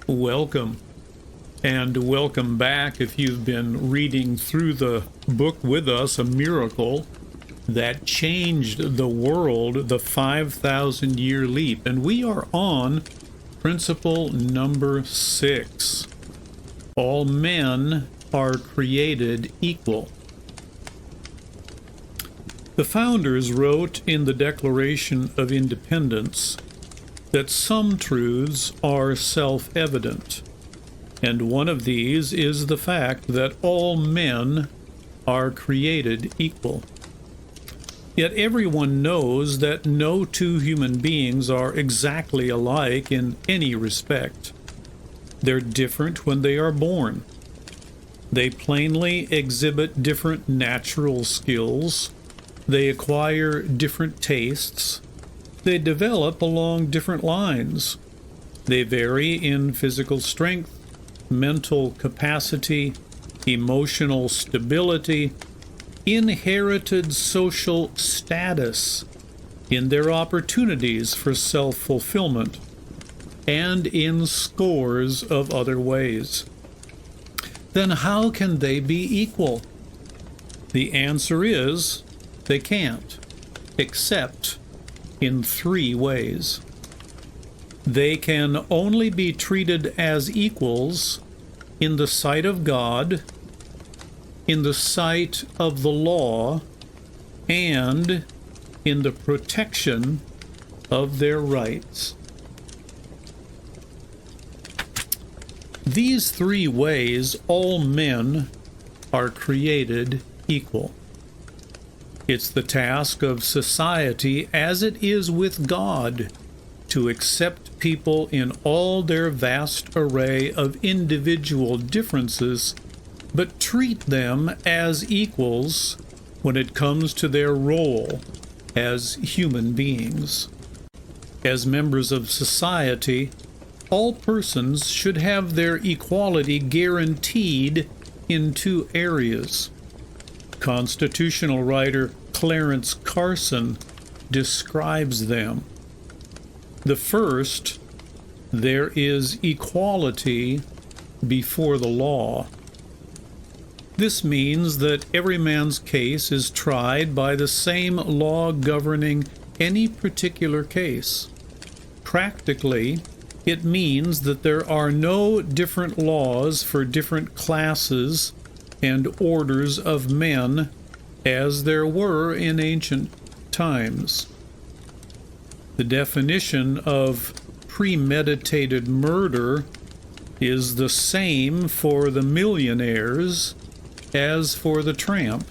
Welcome, and welcome back if you've been reading through the book with us, A Miracle That Changed the World, the 5,000-Year Leap. And we are on principle number 6. All men are created equal. The founders wrote in the Declaration of Independence that some truths are self-evident, and one of these is the fact that all men are created equal. Yet everyone knows that no two human beings are exactly alike in any respect. They're different when they are born. They plainly exhibit different natural skills. They acquire different tastes. They develop along different lines. They vary in physical strength, mental capacity, emotional stability, inherited social status, in their opportunities for self-fulfillment, and in scores of other ways. Then how can they be equal? The answer is they can't, except in 3 ways. They can only be treated as equals in the sight of God, in the sight of the law, and in the protection of their rights. These 3 ways all men are created equal. It's the task of society, as it is with God, to accept people in all their vast array of individual differences, but treat them as equals when it comes to their role as human beings. As members of society, all persons should have their equality guaranteed in 2 areas. Constitutional writer Cleon Skousen describes them. The first, there is equality before the law. This means that every man's case is tried by the same law governing any particular case. Practically, it means that there are no different laws for different classes and orders of men as there were in ancient times. The definition of premeditated murder is the same for the millionaires as for the tramp.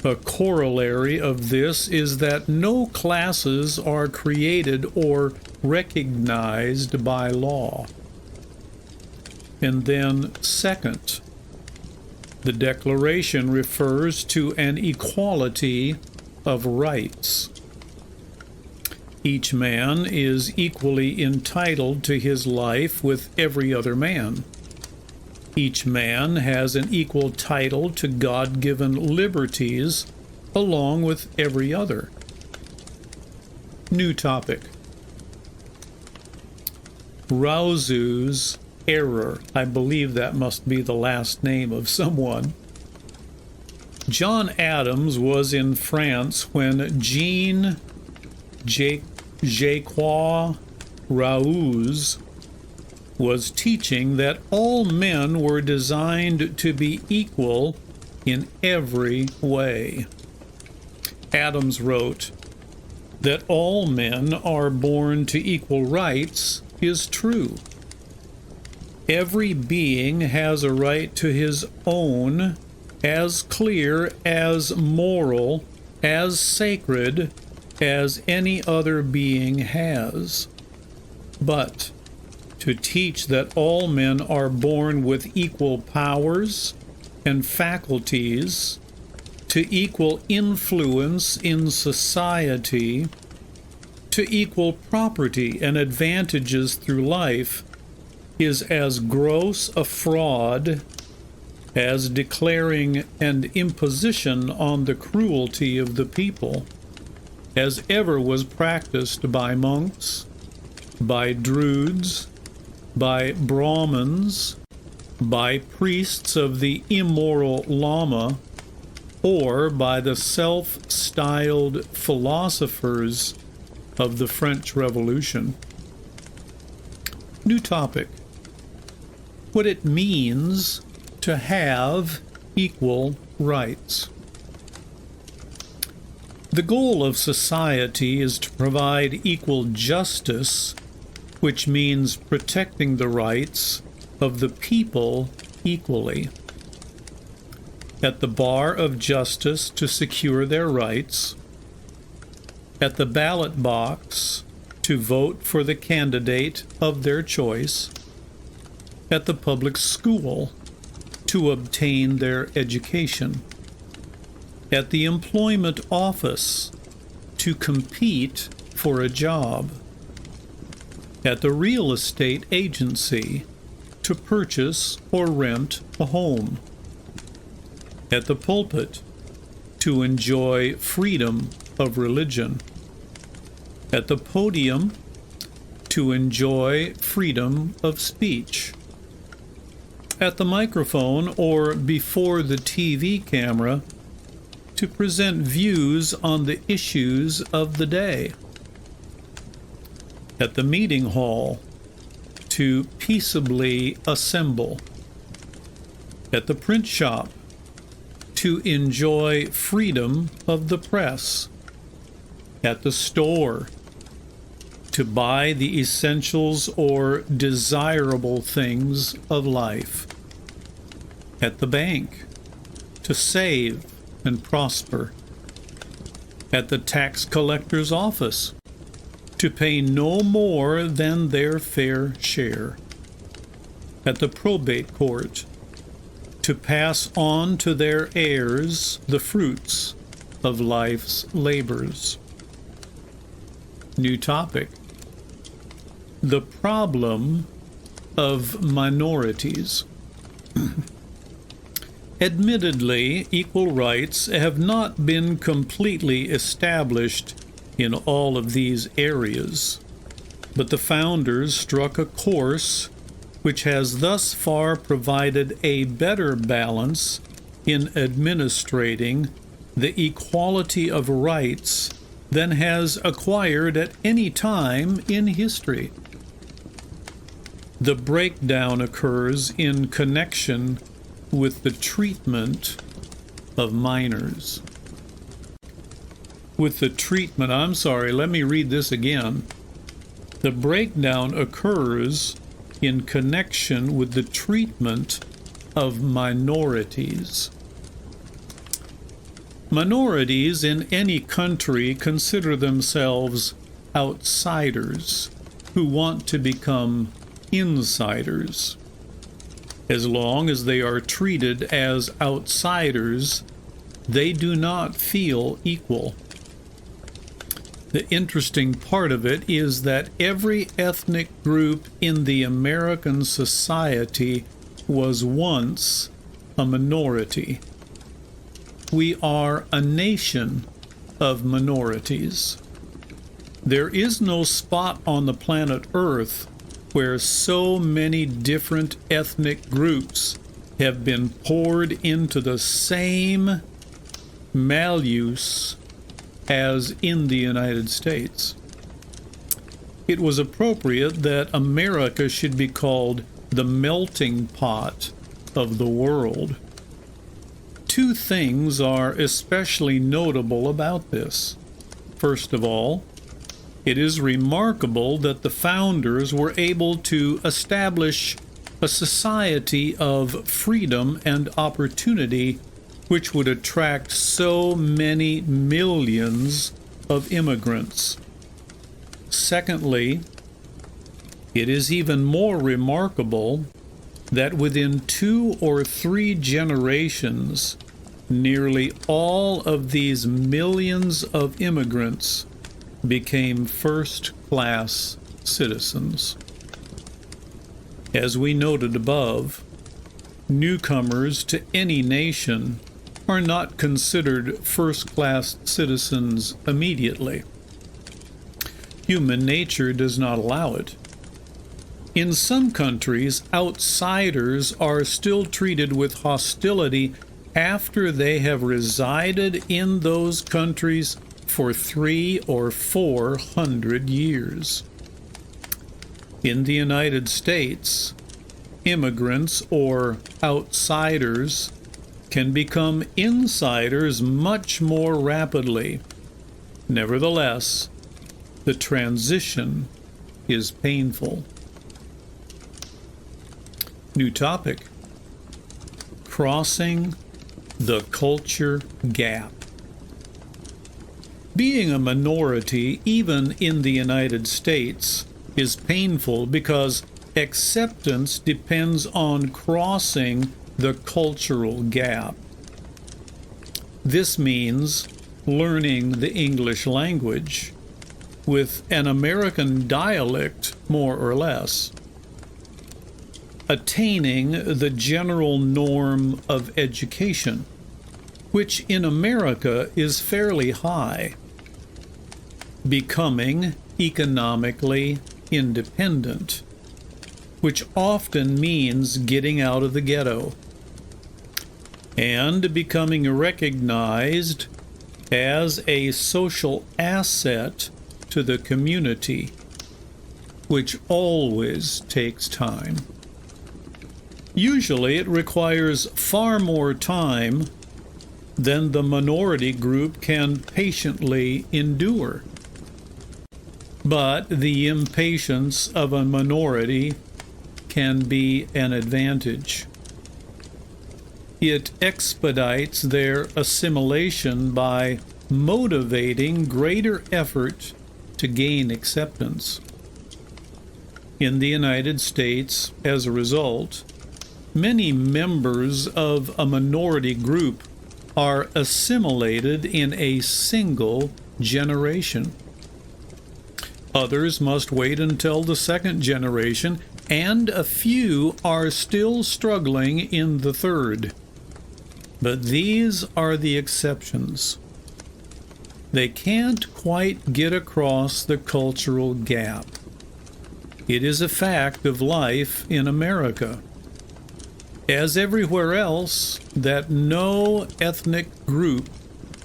A corollary of this is that no classes are created or recognized by law. And then, second, the Declaration refers to an equality of rights. Each man is equally entitled to his life with every other man. Each man has an equal title to God-given liberties along with every other. New topic. Raoult's error. I believe that must be the last name of someone. John Adams was in France when Jacques Raoult was teaching that all men were designed to be equal in every way. Adams wrote that all men are born to equal rights is true. Every being has a right to his own, as clear, as moral, as sacred as any other being has. But to teach that all men are born with equal powers and faculties, to equal influence in society, to equal property and advantages through life, is as gross a fraud as declaring an imposition on the cruelty of the people as ever was practiced by monks, by druids, by Brahmins, by priests of the immoral Lama, or by the self-styled philosophers of the French Revolution. New topic. What it means to have equal rights. The goal of society is to provide equal justice, which means protecting the rights of the people equally. At the bar of justice to secure their rights, at the ballot box to vote for the candidate of their choice, at the public school to obtain their education, at the employment office to compete for a job, at the real estate agency to purchase or rent a home, at the pulpit to enjoy freedom of religion, at the podium to enjoy freedom of speech, at the microphone or before the TV camera to present views on the issues of the day, at the meeting hall to peaceably assemble, at the print shop to enjoy freedom of the press, at the store to buy the essentials or desirable things of life, at the bank to save and prosper, at the tax collector's office to pay no more than their fair share, at the probate court to pass on to their heirs the fruits of life's labors. New topic. The problem of minorities. Admittedly, equal rights have not been completely established in all of these areas, but the founders struck a course which has thus far provided a better balance in administrating the equality of rights than has acquired at any time in history. The breakdown occurs in connection with the treatment of minors. Let me read this again. The breakdown occurs in connection with the treatment of minorities. Minorities in any country consider themselves outsiders who want to become insiders. As long as they are treated as outsiders, they do not feel equal. The interesting part of it is that every ethnic group in the American society was once a minority. We are a nation of minorities. There is no spot on the planet Earth where so many different ethnic groups have been poured into the same malleus as in the United States. It was appropriate that America should be called the melting pot of the world. Two things are especially notable about this. First of all, it is remarkable that the founders were able to establish a society of freedom and opportunity which would attract so many millions of immigrants. Secondly, it is even more remarkable that within 2 or 3 generations, nearly all of these millions of immigrants became first-class citizens. As we noted above, newcomers to any nation are not considered first-class citizens immediately. Human nature does not allow it. In some countries, outsiders are still treated with hostility after they have resided in those countries for 300 or 400 years. In the United States, immigrants or outsiders can become insiders much more rapidly. Nevertheless, the transition is painful. New topic: crossing the culture gap. Being a minority, even in the United States, is painful because acceptance depends on crossing the cultural gap. This means learning the English language with an American dialect, more or less, attaining the general norm of education, which in America is fairly high, becoming economically independent, which often means getting out of the ghetto, and becoming recognized as a social asset to the community, which always takes time. Usually it requires far more time than the minority group can patiently endure. But the impatience of a minority can be an advantage. It expedites their assimilation by motivating greater effort to gain acceptance. In the United States, as a result, many members of a minority group are assimilated in a single generation. Others must wait until the second generation, and a few are still struggling in the third. But these are the exceptions. They can't quite get across the cultural gap. It is a fact of life in America, as everywhere else, that no ethnic group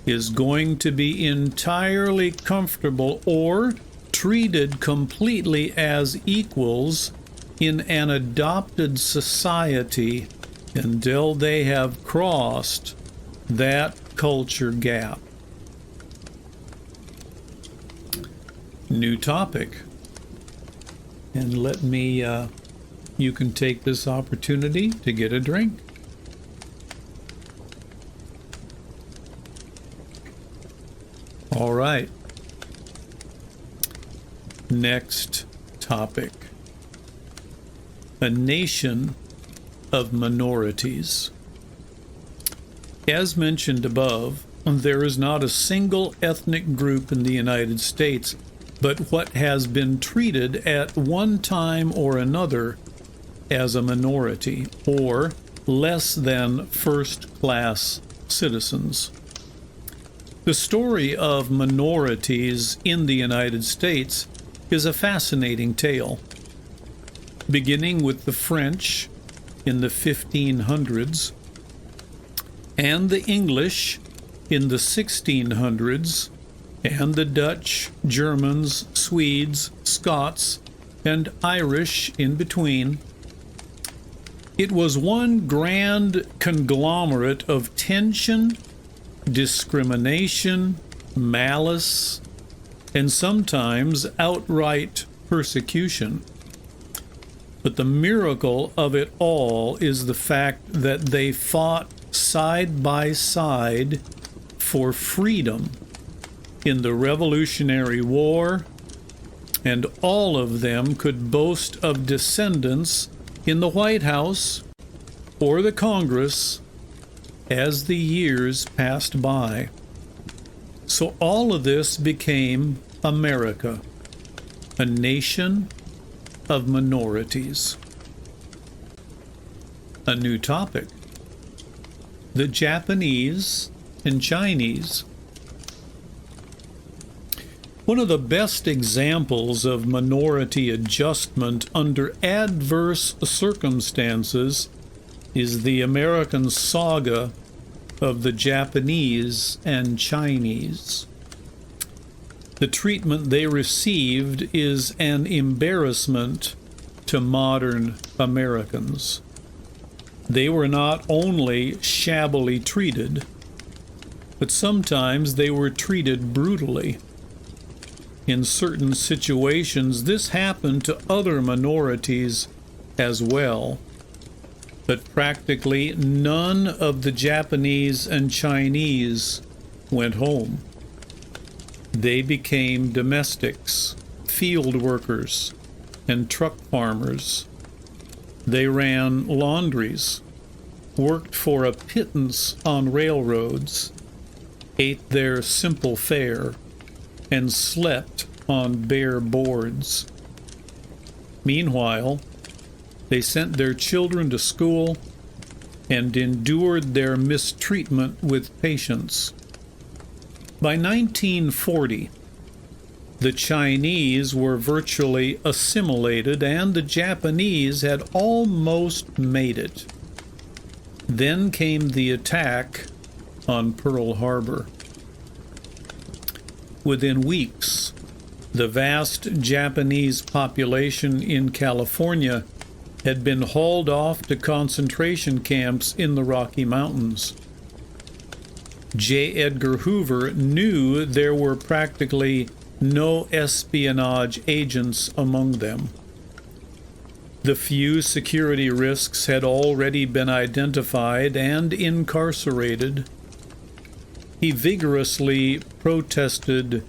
is going to be entirely comfortable or treated completely as equals in an adopted society until they have crossed that culture gap. New topic. And let me, you can take this opportunity to get a drink. All right. Next topic. A nation of minorities. As mentioned above, there is not a single ethnic group in the United States but what has been treated at one time or another as a minority or less than first-class citizens. The story of minorities in the United States is a fascinating tale, beginning with the French in the 1500s and the English in the 1600s and the Dutch, Germans, Swedes, Scots, and Irish in between. It was one grand conglomerate of tension, discrimination, malice, and sometimes outright persecution. But the miracle of it all is the fact that they fought side by side for freedom in the Revolutionary War, and all of them could boast of descendants in the White House or the Congress as the years passed by. So all of this became America, a nation of minorities. A new topic: the Japanese and Chinese. One of the best examples of minority adjustment under adverse circumstances is the American saga of the Japanese and Chinese. The treatment they received is an embarrassment to modern Americans. They were not only shabbily treated, but sometimes they were treated brutally. In certain situations, this happened to other minorities as well, but practically none of the Japanese and Chinese went home. They became domestics, field workers, and truck farmers. They ran laundries, worked for a pittance on railroads, ate their simple fare, and slept on bare boards. Meanwhile, they sent their children to school and endured their mistreatment with patience. By 1940, the Chinese were virtually assimilated and the Japanese had almost made it. Then came the attack on Pearl Harbor. Within weeks, the vast Japanese population in California had been hauled off to concentration camps in the Rocky Mountains. J. Edgar Hoover knew there were practically no espionage agents among them. The few security risks had already been identified and incarcerated. He vigorously protested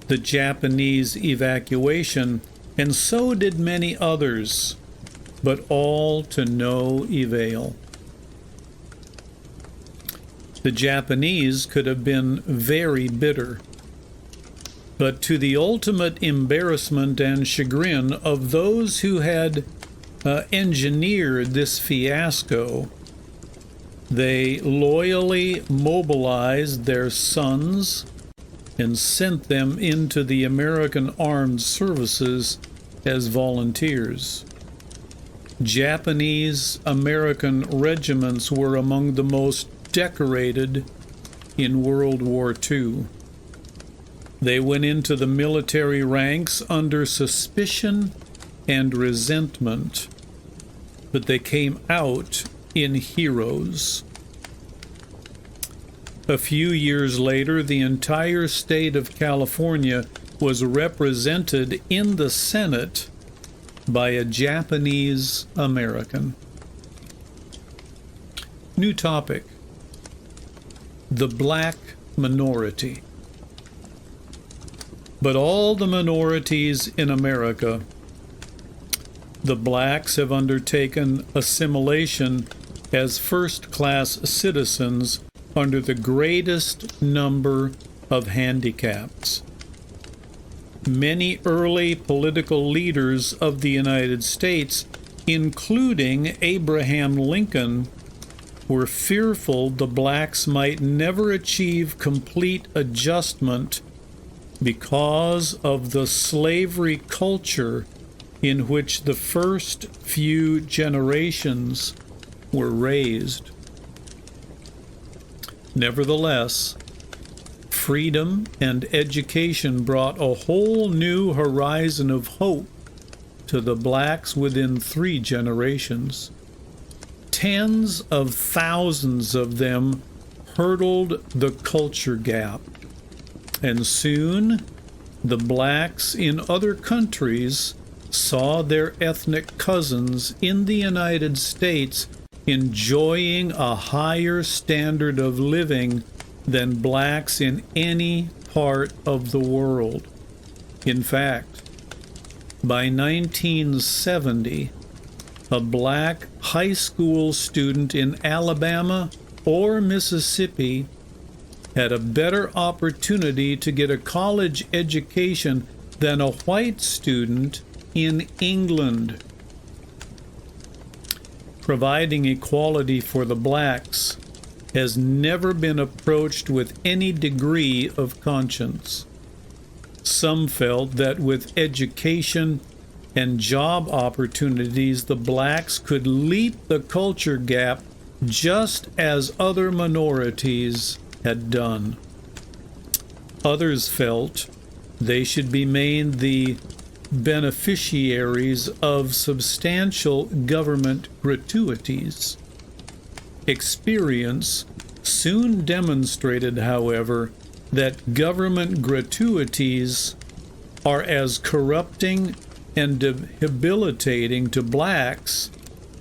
the Japanese evacuation, and so did many others, but all to no avail. The Japanese could have been very bitter, but to the ultimate embarrassment and chagrin of those who had engineered this fiasco, they loyally mobilized their sons and sent them into the American Armed Services as volunteers. Japanese American regiments were among the most decorated in World War II. They went into the military ranks under suspicion and resentment, but they came out in heroes. A few years later, the entire state of California was represented in the Senate by a Japanese American. New topic: the black minority. But all the minorities in America, the blacks have undertaken assimilation as first-class citizens under the greatest number of handicaps. Many early political leaders of the United States, including Abraham Lincoln, were fearful the blacks might never achieve complete adjustment because of the slavery culture in which the first few generations were raised. Nevertheless, freedom and education brought a whole new horizon of hope to the blacks within 3 generations. Tens of thousands of them hurdled the culture gap, and soon the blacks in other countries saw their ethnic cousins in the United States enjoying a higher standard of living than blacks in any part of the world. In fact, by 1970, a black high school student in Alabama or Mississippi had a better opportunity to get a college education than a white student in England. Providing equality for the blacks has never been approached with any degree of conscience. Some felt that with education and job opportunities, the blacks could leap the culture gap just as other minorities had done. Others felt they should be made the beneficiaries of substantial government gratuities. Experience soon demonstrated, however, that government gratuities are as corrupting and debilitating to blacks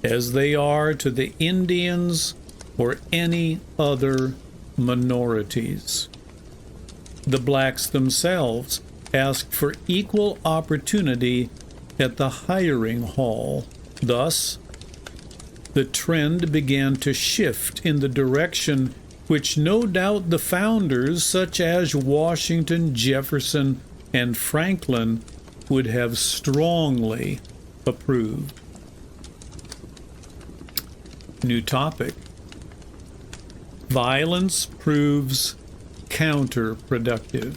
as they are to the Indians or any other minorities. The blacks themselves asked for equal opportunity at the hiring hall. Thus, the trend began to shift in the direction which no doubt the founders, such as Washington, Jefferson, and Franklin, would have strongly approved. New topic. Violence proves counterproductive.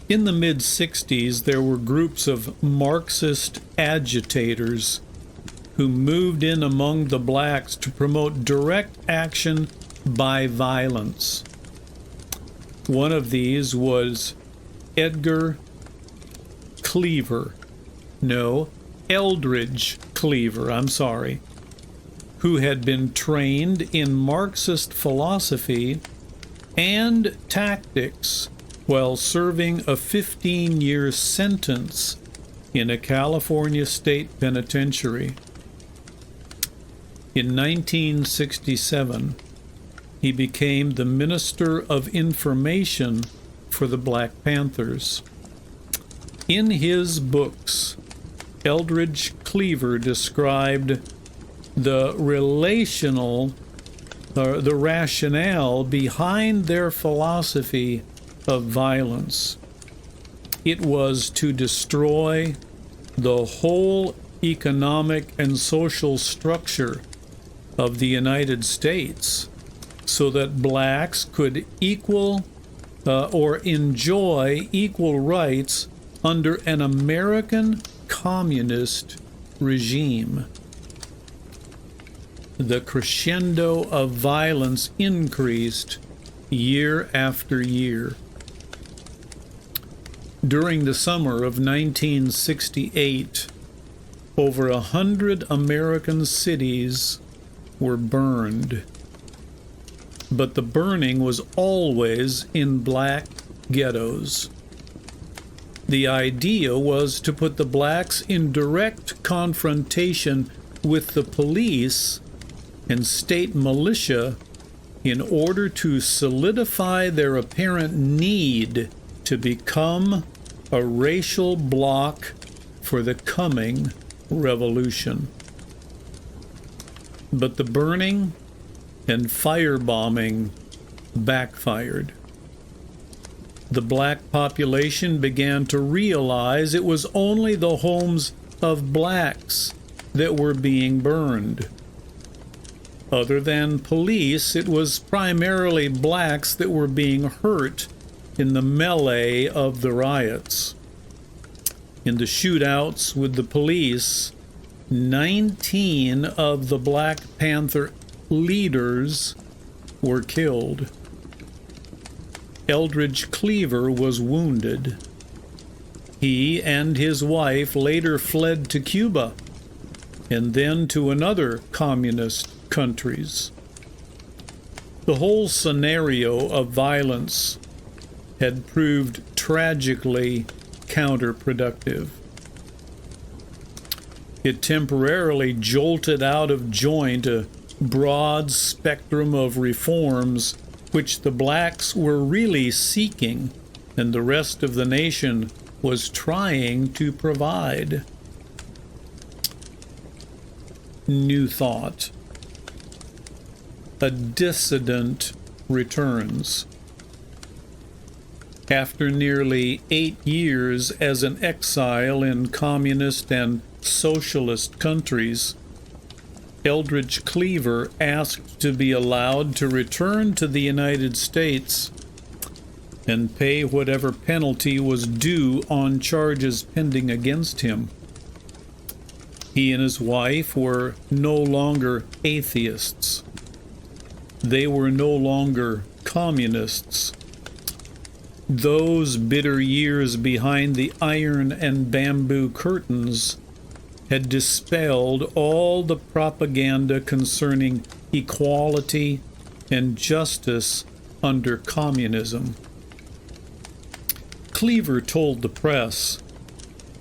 In the mid-60s, there were groups of Marxist agitators who moved in among the blacks to promote direct action by violence. One of these was Eldridge Cleaver, who had been trained in Marxist philosophy and tactics while serving a 15-year sentence in a California state penitentiary. In 1967, he became the Minister of Information for the Black Panthers. In his books, Eldridge Cleaver described the rationale behind their philosophy of violence. It was to destroy the whole economic and social structure of the United States so that blacks could enjoy equal rights under an American communist regime. The crescendo of violence increased year after year. During the summer of 1968, over 100 American cities were burned. But the burning was always in black ghettos. The idea was to put the blacks in direct confrontation with the police and state militia in order to solidify their apparent need to become a racial bloc for the coming revolution. But the burning and firebombing backfired. The black population began to realize it was only the homes of blacks that were being burned. Other than police, it was primarily blacks that were being hurt in the melee of the riots. In the shootouts with the police, 19 of the Black Panther leaders were killed. Eldridge Cleaver was wounded. He and his wife later fled to Cuba and then to another communist countries. The whole scenario of violence had proved tragically counterproductive. It temporarily jolted out of joint a broad spectrum of reforms which the blacks were really seeking and the rest of the nation was trying to provide. New thought. A dissident returns. After nearly 8 years as an exile in communist and socialist countries, Eldridge Cleaver asked to be allowed to return to the United States and pay whatever penalty was due on charges pending against him. He and his wife were no longer atheists. They were no longer communists. Those bitter years behind the iron and bamboo curtains had dispelled all the propaganda concerning equality and justice under communism. Cleaver told the press,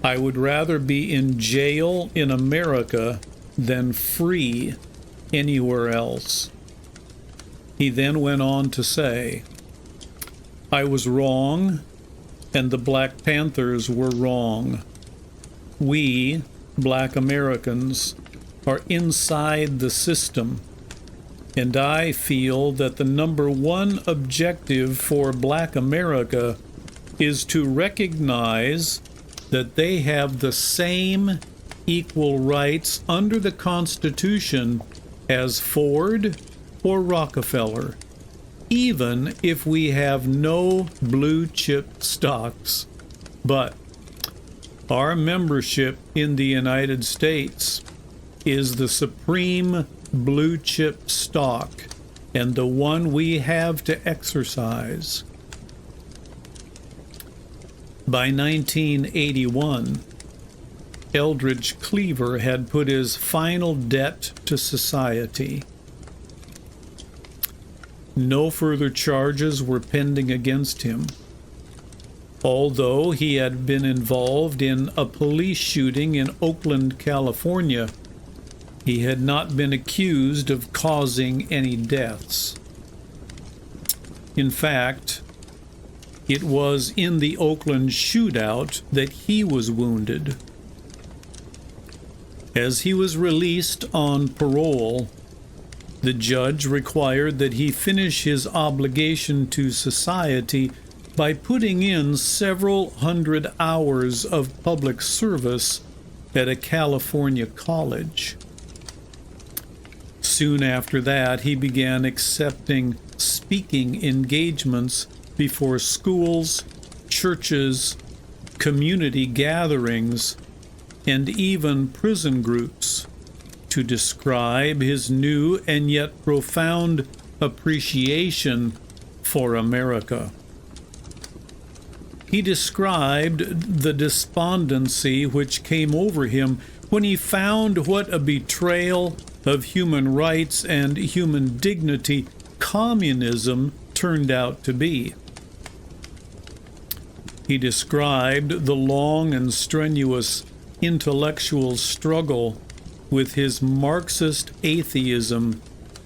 "I would rather be in jail in America than free anywhere else." He then went on to say, "I was wrong, and the Black Panthers were wrong. We, Black Americans, are inside the system, and I feel that the number one objective for Black America is to recognize that they have the same equal rights under the Constitution as Ford or Rockefeller, even if we have no blue chip stocks. But our membership in the United States is the supreme blue chip stock and the one we have to exercise." By 1981, Eldridge Cleaver had put his final debt to society. No further charges were pending against him. Although he had been involved in a police shooting in Oakland, California, he had not been accused of causing any deaths. In fact, it was in the Oakland shootout that he was wounded. As he was released on parole, the judge required that he finish his obligation to society by putting in several hundred hours of public service at a California college. Soon after that, he began accepting speaking engagements before schools, churches, community gatherings, and even prison groups to describe his new and yet profound appreciation for America. He described the despondency which came over him when he found what a betrayal of human rights and human dignity communism turned out to be. He described the long and strenuous intellectual struggle with his Marxist atheism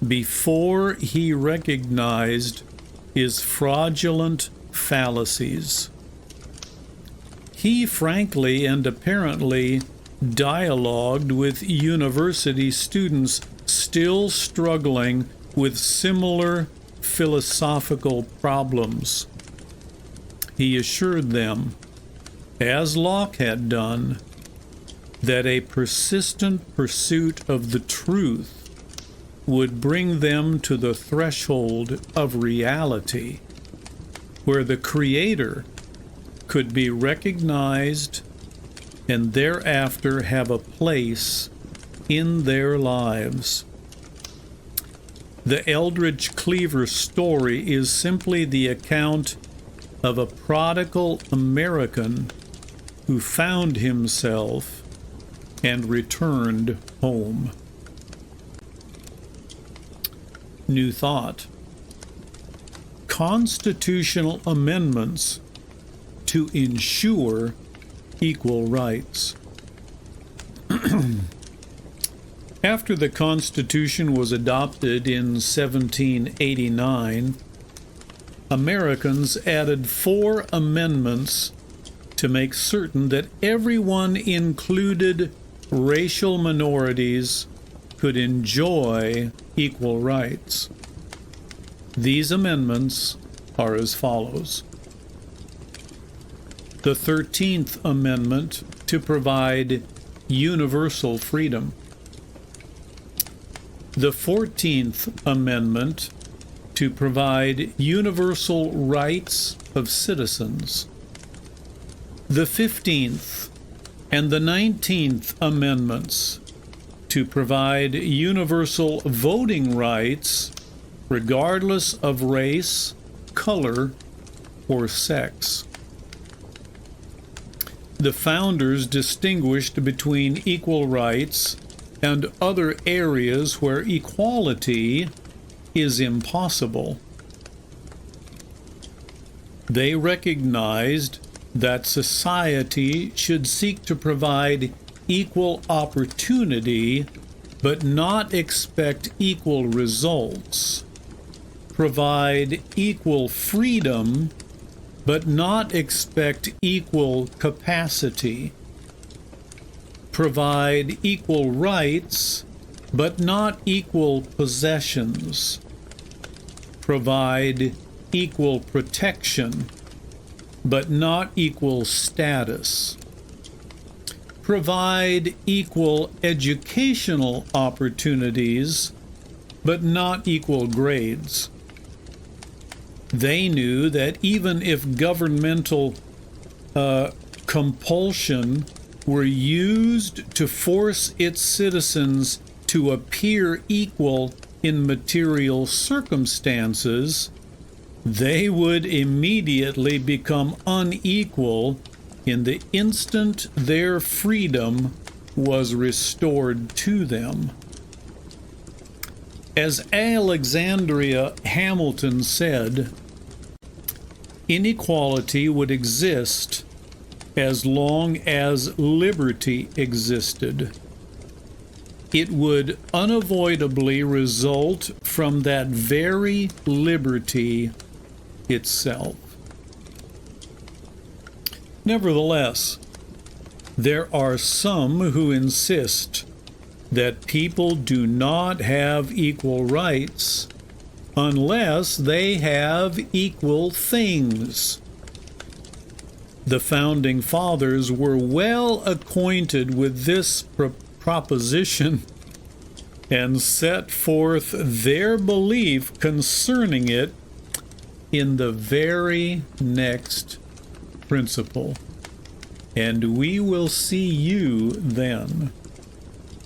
before he recognized his fraudulent fallacies. He frankly and apparently dialogued with university students still struggling with similar philosophical problems. He assured them, as Locke had done, that a persistent pursuit of the truth would bring them to the threshold of reality, where the Creator could be recognized and thereafter have a place in their lives. The Eldridge Cleaver story is simply the account of a prodigal American who found himself and returned home. New thought. Constitutional amendments to ensure equal rights. After the Constitution was adopted in 1789, Americans added 4 amendments to make certain that everyone, included racial minorities, could enjoy equal rights. These amendments are as follows. The 13th Amendment to provide universal freedom. The 14th Amendment to provide universal rights of citizens. The 15th and the 19th Amendments to provide universal voting rights regardless of race, color, or sex. The founders distinguished between equal rights and other areas where equality is impossible. They recognized that society should seek to provide equal opportunity, but not expect equal results. Provide equal freedom, but not expect equal capacity. Provide equal rights, but not equal possessions. Provide equal protection, but not equal status. Provide equal educational opportunities, but not equal grades. They knew that even if governmental compulsion were used to force its citizens to appear equal in material circumstances, they would immediately become unequal in the instant their freedom was restored to them. As Alexandria Hamilton said, inequality would exist as long as liberty existed. It would unavoidably result from that very liberty itself. Nevertheless, there are some who insist that people do not have equal rights unless they have equal things. The Founding Fathers were well acquainted with this proposition and set forth their belief concerning it in the very next principle. And we will see you then.